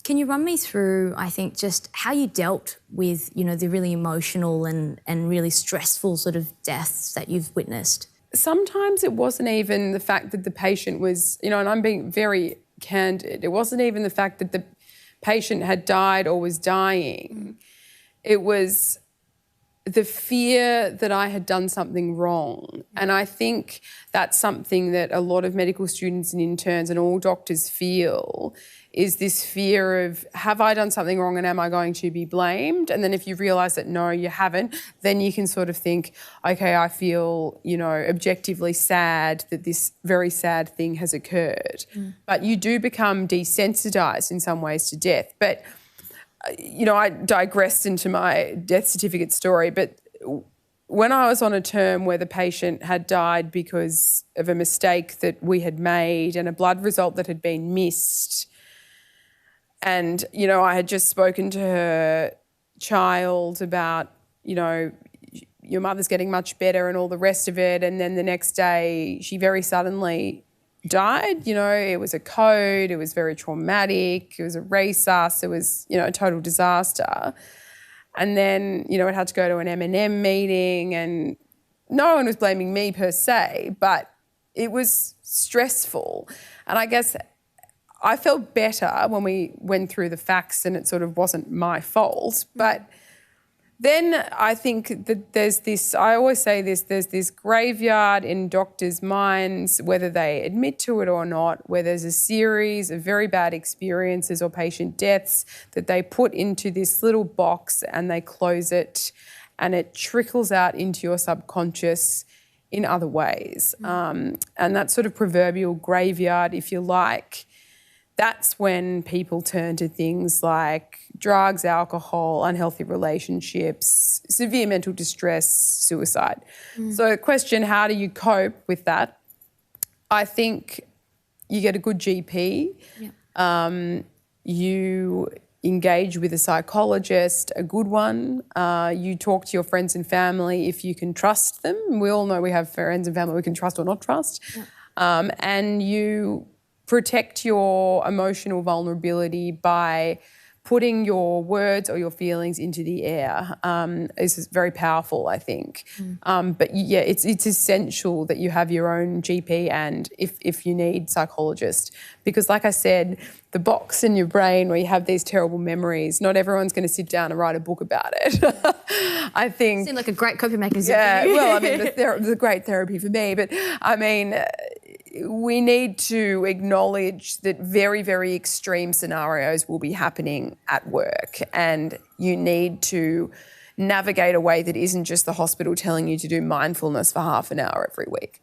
Can you run me through, I think, just how you dealt with, you know, the really emotional and really stressful sort of deaths that you've witnessed? Sometimes it wasn't even the fact that the patient was, you know, and I'm being very candid, it wasn't even the fact that the patient had died or was dying. It was the fear that I had done something wrong. And I think that's something that a lot of medical students and interns and all doctors feel, is this fear of, have I done something wrong and am I going to be blamed? And then if you realise that no, you haven't, then you can sort of think, okay, I feel, you know, objectively sad that this very sad thing has occurred. But you do become desensitised in some ways to death. But, you know, I digressed into my death certificate story, but when I was on a term where the patient had died because of a mistake that we had made and a blood result that had been missed, and, you know, I had just spoken to her child about, you know, your mother's getting much better and all the rest of it, and then the next day she very suddenly died. You know, it was a code, it was very traumatic, it was a resus, it was, you know, a total disaster. And then, you know, it had to go to an M&M meeting, and no one was blaming me per se, but it was stressful. And I guess I felt better when we went through the facts and it sort of wasn't my fault. But then I think that there's this, I always say this, there's this graveyard in doctors' minds, whether they admit to it or not, where there's a series of very bad experiences or patient deaths that they put into this little box and they close it, and it trickles out into your subconscious in other ways. And that sort of proverbial graveyard, if you like, that's when people turn to things like drugs, alcohol, unhealthy relationships, severe mental distress, suicide. So the question, how do you cope with that? I think you get a good GP. You engage with a psychologist, a good one. You talk to your friends and family if you can trust them. We all know we have friends and family we can trust or not trust. And you protect your emotional vulnerability by putting your words or your feelings into the air. Is very powerful, I think. But yeah, it's essential that you have your own GP and if you need psychologist, because like I said, the box in your brain where you have these terrible memories, not everyone's going to sit down and write a book about it. I think Seemed like a great coping mechanism. Yeah, well, I mean, the great therapy for me, but I mean, we need to acknowledge that very, very extreme scenarios will be happening at work, and you need to navigate a way that isn't just the hospital telling you to do mindfulness for half an hour every week.